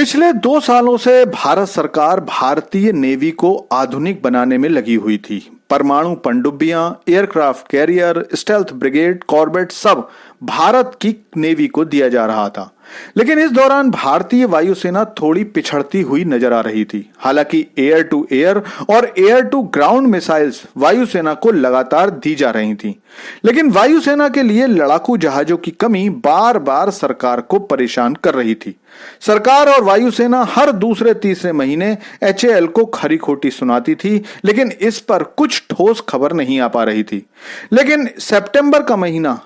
पिछले 2 सालों से भारत सरकार भारतीय नेवी को आधुनिक बनाने में लगी हुई थी। परमाणु पनडुब्बियां, aircraft carrier, stealth brigade, corvette सब भारत की नेवी को दिया जा रहा था। लेकिन इस दौरान भारतीय वायुसेना थोड़ी पिछड़ती हुई नजर आ रही थी। हालांकि एयर टू एयर और एयर टू ग्राउंड मिसाइल्स वायुसेना को लगातार दी जा रही थी, लेकिन वायुसेना के लिए लड़ाकू जहाजों की कमी बार बार सरकार को परेशान कर रही थी। सरकार और वायुसेना हर दूसरे तीसरे महीने HAL को खरी खोटी सुनाती थी, लेकिन इस पर कुछ ठोस खबर नहीं आ पा रही थी। लेकिन सितंबर का महीना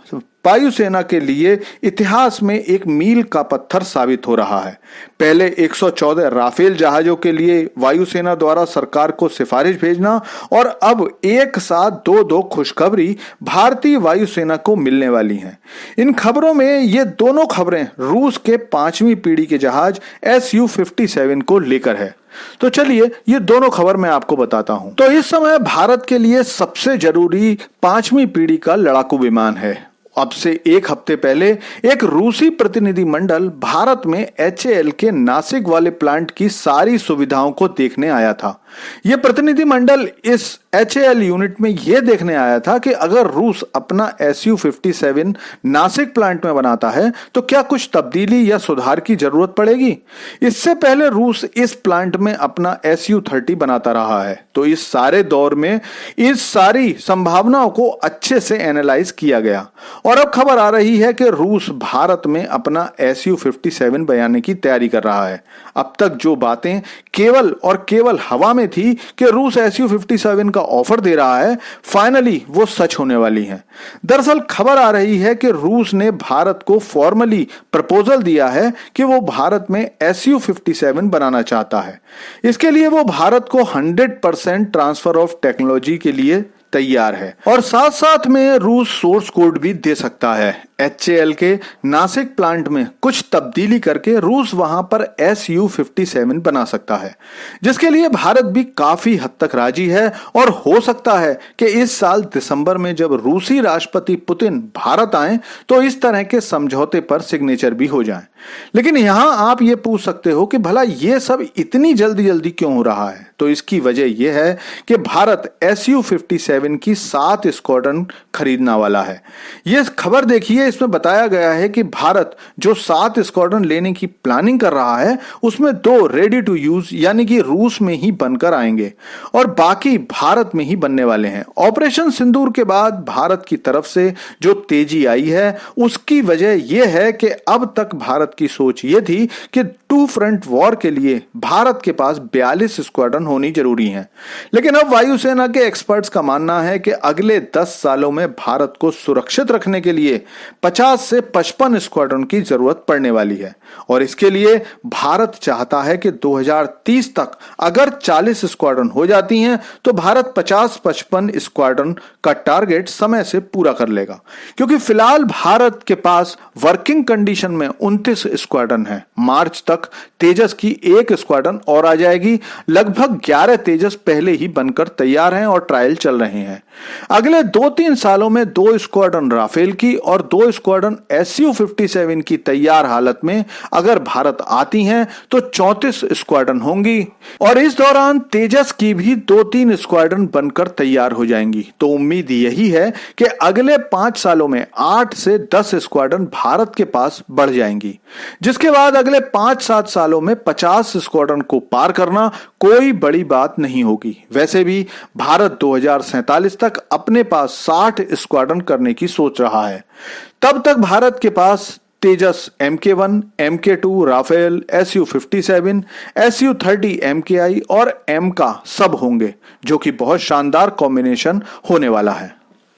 वायुसेना के लिए इतिहास में एक मील का पत्थर साबित हो रहा है। पहले 114 राफेल जहाजों के लिए वायुसेना द्वारा सरकार को सिफारिश भेजना और अब एक साथ दो खुशखबरी भारतीय वायुसेना को मिलने वाली हैं। इन खबरों में ये दोनों खबरें रूस के 5वीं पीढ़ी के जहाज Su-57 को लेकर है। तो चलिए ये दोनों खबर मैं आपको बताता हूं। तो इस समय भारत के लिए सबसे जरूरी 5वीं पीढ़ी का लड़ाकू विमान है। अब से एक हफ्ते पहले एक रूसी प्रतिनिधि मंडल भारत में HAL के नासिक वाले प्लांट की सारी सुविधाओं को देखने आया था। यह प्रतिनिधि मंडल इस HAL यूनिट में यह देखने आया था कि अगर रूस अपना Su-57 नासिक प्लांट में बनाता है तो क्या कुछ तब्दीली या सुधार की जरूरत पड़ेगी। इससे पहले रूस इस प्लांट में अपना Su-30 बनाता रहा है। तो इस सारे दौर में इस सारी संभावनाओं को अच्छे से एनालाइज किया गया और अब खबर आ रही है कि रूस भारत में अपना Su-57 बनाने की तैयारी कर रहा है। अब तक जो बातें केवल और केवल हवा में थी कि रूस Su-57 का ऑफर दे रहा है, फाइनली वो सच होने वाली हैं। दरअसल खबर आ रही है कि रूस ने भारत को फॉर्मली प्रपोजल दिया है कि वो भारत में Su-57 बनाना चाहता है। इसके लिए वो भारत को 100% ट्रांसफर ऑफ टेक्नोलॉजी के लिए तैयार है और साथ साथ में रूस सोर्स कोड भी दे सकता है। HAL के नासिक प्लांट में कुछ तब्दीली करके रूस वहां पर Su-57 बना सकता है, जिसके लिए भारत भी काफी हद तक राजी है और हो सकता है कि इस साल दिसंबर में जब रूसी राष्ट्रपति पुतिन भारत आए तो इस तरह के समझौते पर सिग्नेचर भी हो जाए। लेकिन यहां आप ये पूछ सकते हो कि भला ये सब इतनी जल्दी जल्दी क्यों हो रहा है। तो इसकी वजह यह है कि भारत Su-57 की 7 स्क्वाड्रन खरीदने वाला है। यह खबर देखिए, इसमें बताया गया है कि भारत जो 7 स्क्वाड्रन लेने की प्लानिंग कर रहा है उसमें 2 रेडी टू यूज यानी कि रूस में ही बनकर आएंगे और बाकी भारत में ही बनने वाले हैं। ऑपरेशन सिंदूर के बाद भारत की तरफ से जो तेजी आई है उसकी वजह यह है कि अब तक भारत की सोच यह थी कि 2 फ्रंट वॉर के लिए भारत के पास 42 स्क्वाड्रन होनी जरूरी है। लेकिन अब वायुसेना के एक्सपर्ट्स का मानना है कि अगले 10 सालों में भारत को सुरक्षित रखने के लिए 50 से 55 स्क्वाड्रन की जरूरत पड़ने वाली है और इसके लिए भारत चाहता है कि 2030 तक अगर 40 स्क्वाड्रन हो जाती हैं तो भारत 50-55 स्क्वाड्रन का टारगेट समय से पूरा कर लेगा, क्योंकि फिलहाल भारत के पास वर्किंग कंडीशन में 29 स्क्वाड्रन है। मार्च तक तेजस की 1 स्क्वाड्रन और आ जाएगी। लगभग 11 तेजस पहले ही बनकर तैयार हैं और ट्रायल चल रहे हैं। अगले 2-3 सालों में 2 स्क्वाड्रन राफेल की और 2 स्क्वाड्रन Su-57 की तैयार हालत में अगर भारत आती हैं तो 34 स्क्वाड्रन होंगी और इस दौरान तेजस की भी 2-3 स्क्वाड्रन बनकर तैयार हो जाएंगी। तो उम्मीद यही है कि अगले 5 सालों में 8 से 10 स्क्वाड्रन भारत के पास बढ़ जाएंगी, जिसके बाद अगले 5-7 सालों में 50 स्क्वाड्रन को पार करना कोई बड़ी बात नहीं होगी। वैसे भी भारत 2047 तक अपने पास 60 स्क्वाड्रन करने की सोच रहा है। तब तक भारत के पास Tejas MK1, MK2, Rafale, Su-57, Su-30 MKI और M का सब होंगे, जो कि बहुत शानदार कॉम्बिनेशन होने वाला है।